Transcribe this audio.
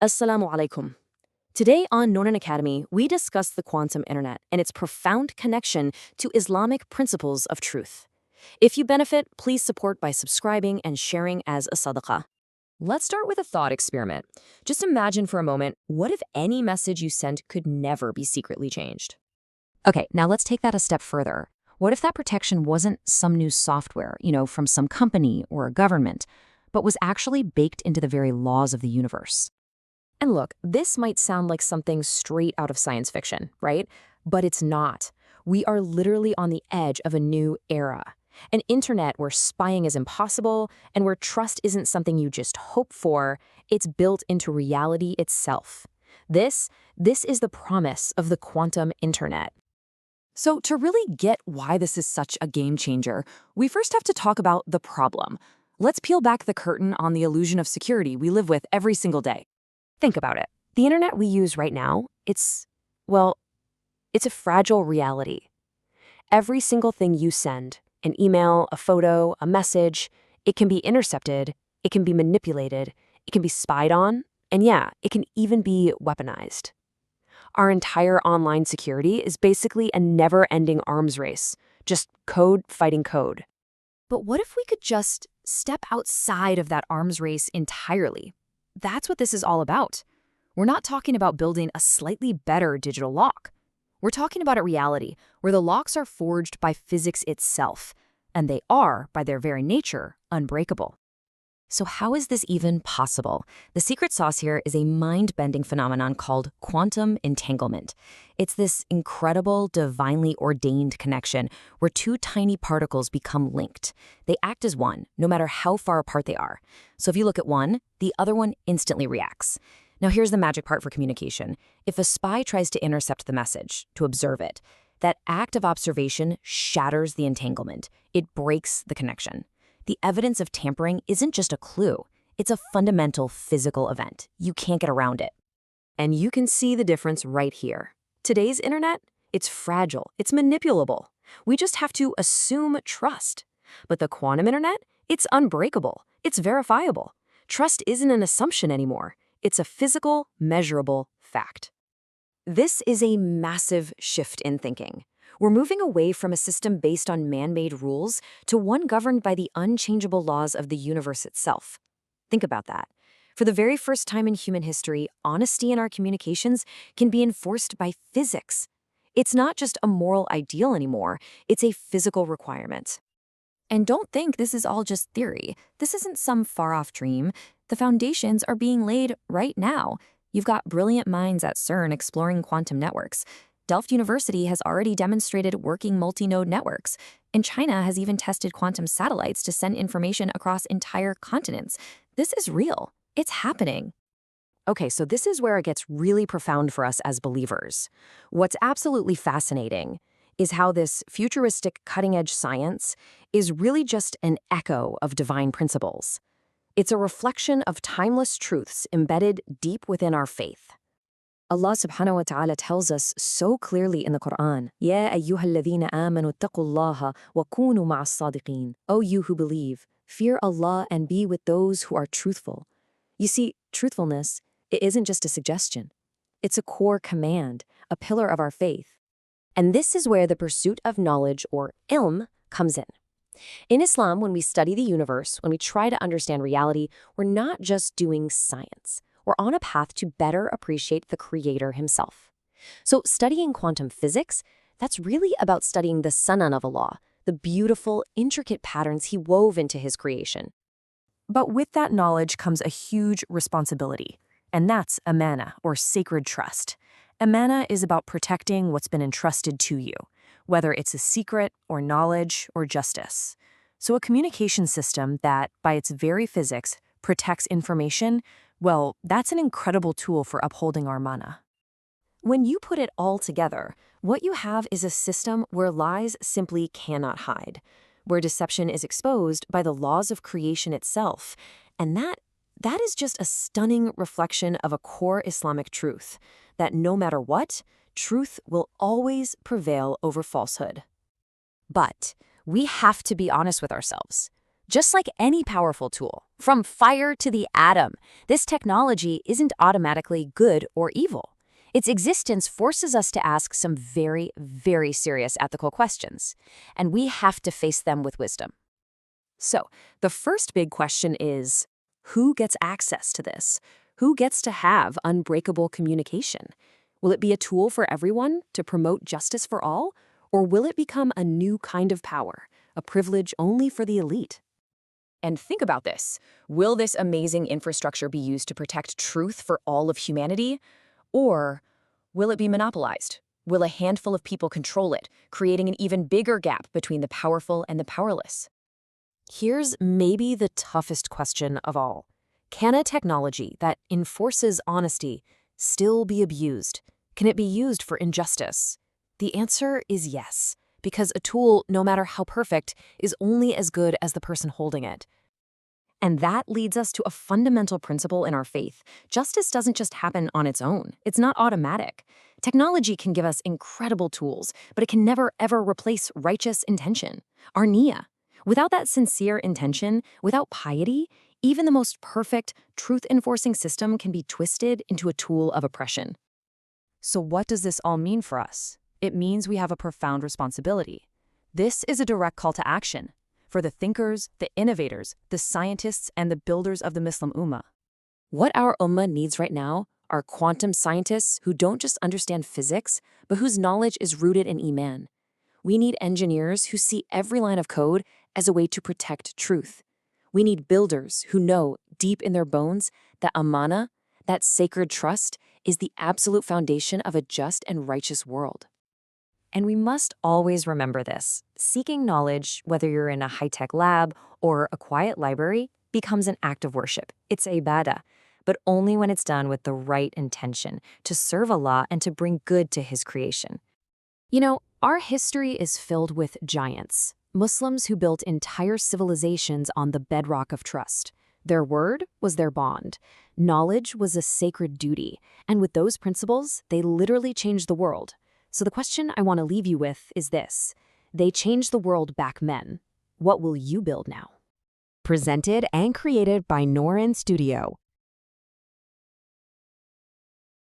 Assalamu alaikum. Today on Nonan Academy, we discuss the quantum internet and its profound connection to Islamic principles of truth. If you benefit, please support by subscribing and sharing as a sadaqah. Let's start with a thought experiment. Just imagine for a moment, what if any message you sent could never be secretly changed? Okay, now let's take that a step further. What if that protection wasn't some new software, from some company or a government, but was actually baked into the very laws of the universe? And look, this might sound like something straight out of science fiction, right? But it's not. We are literally on the edge of a new era. An internet where spying is impossible and where trust isn't something you just hope for, it's built into reality itself. This is the promise of the quantum internet. So to really get why this is such a game changer, we first have to talk about the problem. Let's peel back the curtain on the illusion of security we live with every single day. Think about it. The internet we use right now, it's a fragile reality. Every single thing you send, an email, a photo, a message, it can be intercepted, it can be manipulated, it can be spied on, and yeah, it can even be weaponized. Our entire online security is basically a never-ending arms race, just code fighting code. But what if we could just step outside of that arms race entirely? That's what this is all about. We're not talking about building a slightly better digital lock. We're talking about a reality where the locks are forged by physics itself, and they are, by their very nature, unbreakable. So how is this even possible? The secret sauce here is a mind-bending phenomenon called quantum entanglement. It's this incredible, divinely ordained connection where two tiny particles become linked. They act as one, no matter how far apart they are. So if you look at one, the other one instantly reacts. Now here's the magic part for communication. If a spy tries to intercept the message, to observe it, that act of observation shatters the entanglement. It breaks the connection. The evidence of tampering isn't just a clue. It's a fundamental physical event. You can't get around it. And you can see the difference right here. Today's internet, it's fragile, it's manipulable. We just have to assume trust. But the quantum internet, it's unbreakable, it's verifiable. Trust isn't an assumption anymore. It's a physical, measurable fact. This is a massive shift in thinking. We're moving away from a system based on man-made rules to one governed by the unchangeable laws of the universe itself. Think about that. For the very first time in human history, honesty in our communications can be enforced by physics. It's not just a moral ideal anymore, it's a physical requirement. And don't think this is all just theory. This isn't some far-off dream. The foundations are being laid right now. You've got brilliant minds at CERN exploring quantum networks. Delft University has already demonstrated working multi-node networks, and China has even tested quantum satellites to send information across entire continents. This is real. It's happening. Okay, so this is where it gets really profound for us as believers. What's absolutely fascinating is how this futuristic cutting-edge science is really just an echo of divine principles. It's a reflection of timeless truths embedded deep within our faith. Allah subhanahu wa ta'ala tells us so clearly in the Quran, Ya ayyuhalladhina amanu taqullaha wa kunu ma'as sadiqeen. O you who believe, fear Allah and be with those who are truthful. You see, truthfulness, it isn't just a suggestion. It's a core command, a pillar of our faith. And this is where the pursuit of knowledge, or ilm, comes in. In Islam, when we study the universe, when we try to understand reality, we're not just doing science. We're on a path to better appreciate the Creator himself. So studying quantum physics, that's really about studying the Sunan of Allah, the beautiful, intricate patterns he wove into his creation. But with that knowledge comes a huge responsibility, and that's amanah, or sacred trust. Amanah is about protecting what's been entrusted to you, whether it's a secret or knowledge or justice. So a communication system that, by its very physics, protects information, well, that's an incredible tool for upholding our amanah. When you put it all together, what you have is a system where lies simply cannot hide, where deception is exposed by the laws of creation itself, and that is just a stunning reflection of a core Islamic truth, that no matter what, truth will always prevail over falsehood. But we have to be honest with ourselves. Just like any powerful tool, from fire to the atom, this technology isn't automatically good or evil. Its existence forces us to ask some very, very serious ethical questions, and we have to face them with wisdom. So, the first big question is, who gets access to this? Who gets to have unbreakable communication? Will it be a tool for everyone to promote justice for all? Or will it become a new kind of power, a privilege only for the elite? And think about this. Will this amazing infrastructure be used to protect truth for all of humanity? Or will it be monopolized? Will a handful of people control it, creating an even bigger gap between the powerful and the powerless? Here's maybe the toughest question of all. Can a technology that enforces honesty still be abused? Can it be used for injustice? The answer is yes, because a tool, no matter how perfect, is only as good as the person holding it. And that leads us to a fundamental principle in our faith. Justice doesn't just happen on its own. It's not automatic. Technology can give us incredible tools, but it can never, ever replace righteous intention, our niyyah. Without that sincere intention, without piety, even the most perfect, truth-enforcing system can be twisted into a tool of oppression. So what does this all mean for us? It means we have a profound responsibility. This is a direct call to action for the thinkers, the innovators, the scientists, and the builders of the Muslim Ummah. What our Ummah needs right now are quantum scientists who don't just understand physics, but whose knowledge is rooted in Iman. We need engineers who see every line of code as a way to protect truth. We need builders who know, deep in their bones, that amanah, that sacred trust, is the absolute foundation of a just and righteous world. And we must always remember this. Seeking knowledge, whether you're in a high-tech lab or a quiet library, becomes an act of worship. It's ibadah, but only when it's done with the right intention, to serve Allah and to bring good to His creation. You know, our history is filled with giants, Muslims who built entire civilizations on the bedrock of trust. Their word was their bond. Knowledge was a sacred duty, and with those principles, they literally changed the world. So the question I want to leave you with is this. They changed the world back then. What will you build now? Presented and created by Norin Studio.